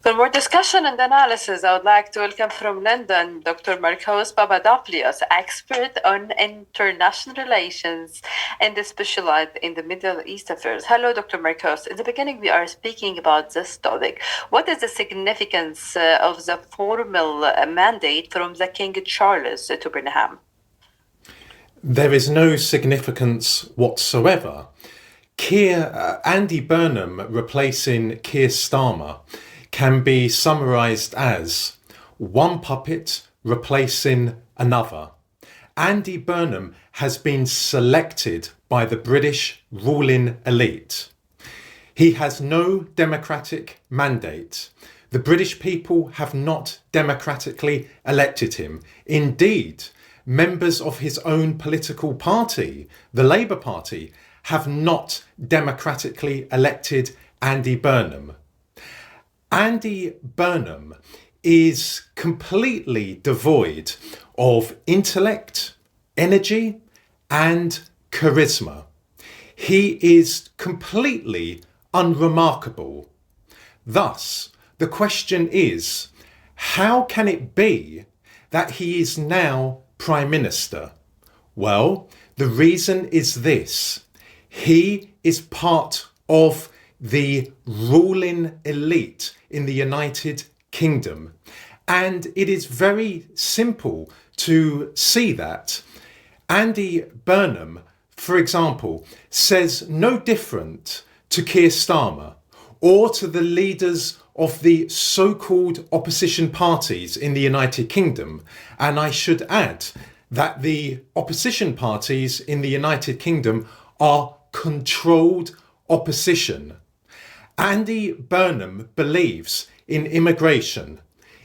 For more discussion and analysis, I would like to welcome from London Dr. Marcos Papadopoulos, expert on international relations and specialized in the Middle East affairs. Hello, Dr. Marcos. In the beginning, we are speaking about this topic. What is the significance of the formal mandate from the King Charles to Burnham? There is no significance whatsoever. Andy Burnham replacing Keir Starmer can be summarised as one puppet replacing another. Andy Burnham has been selected by the British ruling elite. He has no democratic mandate. The British people have not democratically elected him. Indeed, members of his own political party, the Labour Party, have not democratically elected Andy Burnham. Andy Burnham is completely devoid of intellect, energy, and charisma. He is completely unremarkable. Thus, the question is, how can it be that he is now Prime Minister? Well, the reason is this. He is part of the ruling elite in the United Kingdom. And it is very simple to see that. Andy Burnham, for example, says no different to Keir Starmer or to the leaders of the so-called opposition parties in the United Kingdom. And I should add that the opposition parties in the United Kingdom are controlled opposition. Andy Burnham believes in immigration,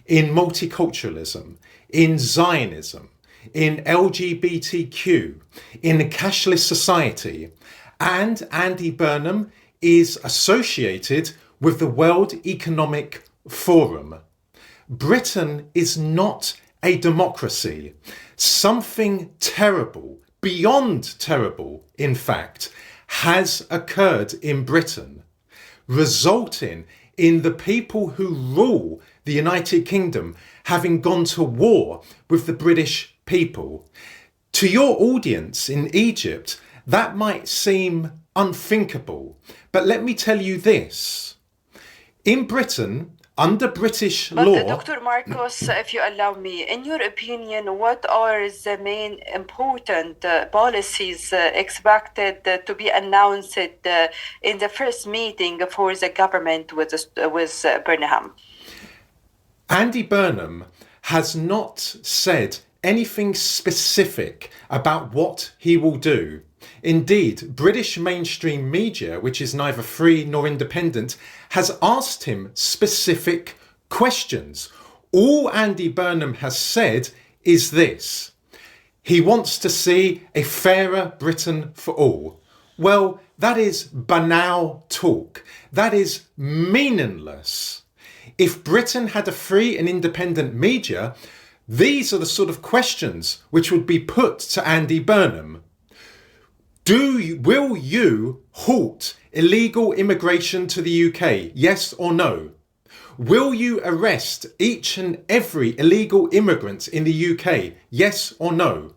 in multiculturalism, in Zionism, in LGBTQ, in a cashless society, and Andy Burnham is associated with the World Economic Forum. Britain is not a democracy. Something terrible, beyond terrible, in fact, has occurred in Britain, resulting in the people who rule the United Kingdom having gone to war with the British people. To your audience in Egypt, that might seem unthinkable, but let me tell you this. In Britain, under British law... Dr. Marcos, if you allow me, in your opinion, what are the main important policies expected to be announced in the first meeting for the government with Burnham? Andy Burnham has not said anything specific about what he will do. Indeed, British mainstream media, which is neither free nor independent, has asked him specific questions. All Andy Burnham has said is this. He wants to see a fairer Britain for all. Well, that is banal talk. That is meaningless. If Britain had a free and independent media, these are the sort of questions which would be put to Andy Burnham. Will you halt illegal immigration to the UK? Yes or no? Will you arrest each and every illegal immigrant in the UK? Yes or no?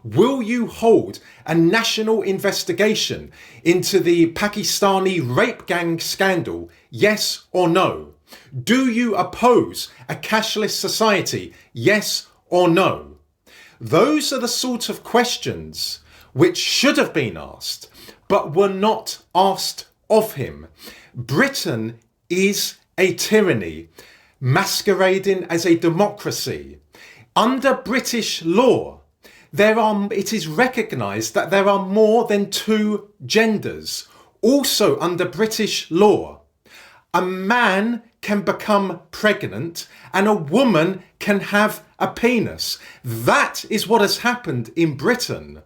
Will you hold a national investigation into the Pakistani rape gang scandal? Yes or no? Do you oppose a cashless society? Yes or no? Those are the sort of questions which should have been asked, but were not asked of him. Britain is a tyranny, masquerading as a democracy. Under British law, it is recognised that there are more than two genders. Also under British law, a man can become pregnant and a woman can have a penis. That is what has happened in Britain.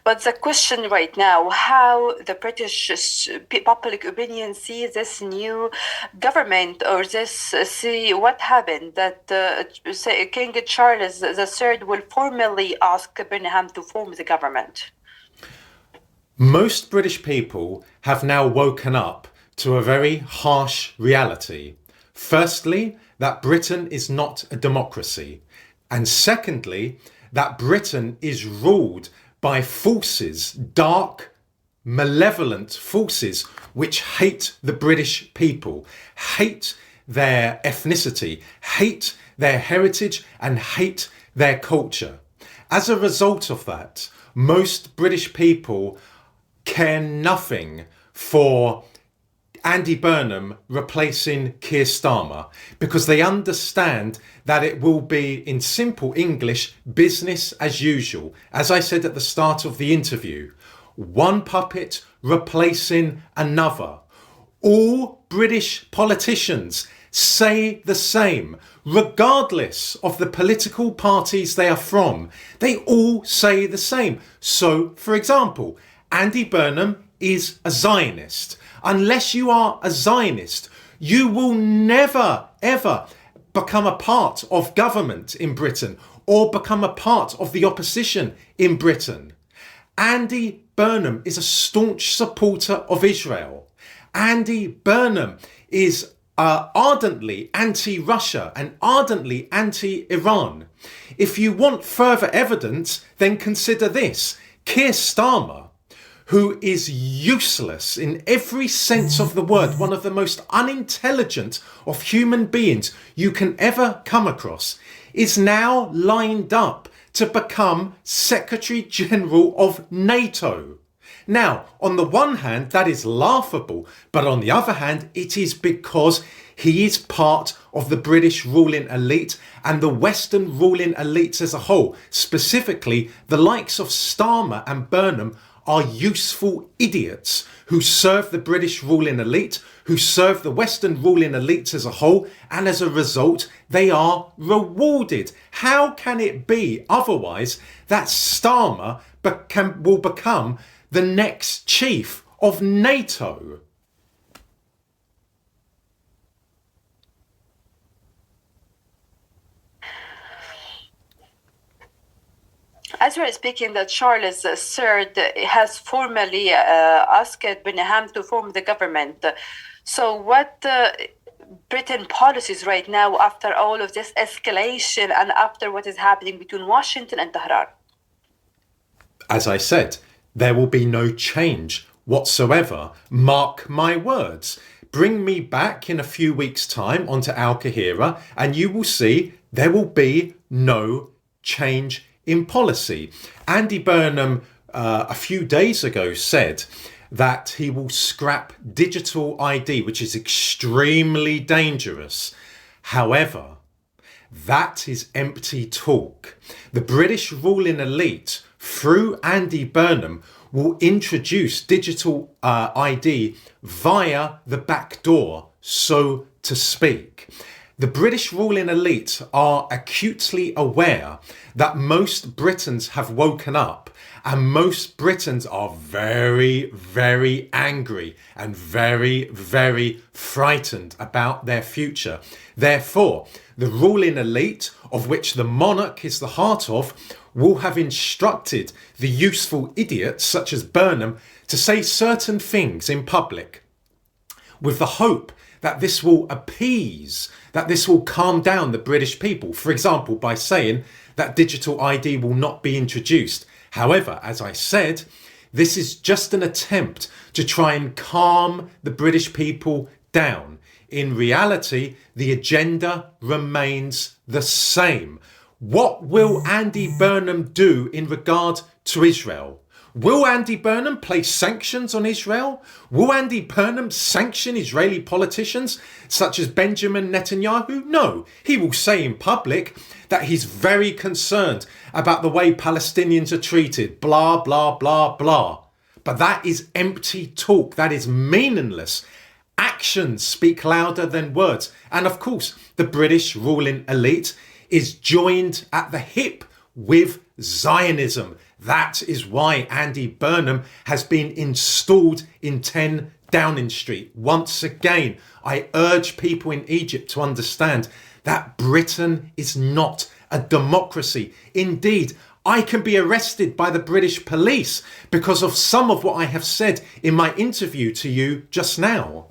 But the question right now, how the British public opinion sees this new government, or see what happened, that King Charles III will formally ask Burnham to form the government? Most British people have now woken up to a very harsh reality. Firstly, that Britain is not a democracy. And secondly, that Britain is ruled by forces, dark, malevolent forces, which hate the British people, hate their ethnicity, hate their heritage, and hate their culture. As a result of that, most British people care nothing for Andy Burnham replacing Keir Starmer, because they understand that it will be, in simple English, business as usual. As I said at the start of the interview, one puppet replacing another. All British politicians say the same, regardless of the political parties they are from. They all say the same. So, for example, Andy Burnham is a Zionist. Unless you are a Zionist, you will never, ever become a part of government in Britain or become a part of the opposition in Britain. Andy Burnham is a staunch supporter of Israel. Andy Burnham is ardently anti-Russia and ardently anti-Iran. If you want further evidence, then consider this. Keir Starmer, who is useless in every sense of the word, one of the most unintelligent of human beings you can ever come across, is now lined up to become Secretary General of NATO. Now, on the one hand, that is laughable, but on the other hand, it is because he is part of the British ruling elite and the Western ruling elites as a whole. Specifically, the likes of Starmer and Burnham are useful idiots who serve the British ruling elite, who serve the Western ruling elites as a whole, and as a result, they are rewarded. How can it be otherwise that Starmer will become the next chief of NATO? As we're speaking, that Charles III has formally asked Burnham to form the government. So what Britain policies right now after all of this escalation and after what is happening between Washington and Tehran? As I said, there will be no change whatsoever. Mark my words. Bring me back in a few weeks' time onto Qahera and you will see there will be no change in policy. Andy Burnham a few days ago said that he will scrap digital ID, which is extremely dangerous. However, that is empty talk. The British ruling elite, through Andy Burnham, will introduce digital ID via the back door, so to speak. The British ruling elite are acutely aware that most Britons have woken up and most Britons are very, very angry and very, very frightened about their future. Therefore, the ruling elite, of which the monarch is the heart of, will have instructed the useful idiots such as Burnham to say certain things in public with the hope that this will appease, that this will calm down the British people. For example, by saying that digital ID will not be introduced. However, as I said, this is just an attempt to try and calm the British people down. In reality, the agenda remains the same. What will Andy Burnham do in regard to Israel? Will Andy Burnham place sanctions on Israel? Will Andy Burnham sanction Israeli politicians such as Benjamin Netanyahu? No, he will say in public that he's very concerned about the way Palestinians are treated, blah, blah, blah, blah. But that is empty talk. That is meaningless. Actions speak louder than words. And of course, the British ruling elite is joined at the hip with Zionism. That is why Andy Burnham has been installed in 10 Downing Street. Once again, I urge people in Egypt to understand that Britain is not a democracy. Indeed, I can be arrested by the British police because of some of what I have said in my interview to you just now.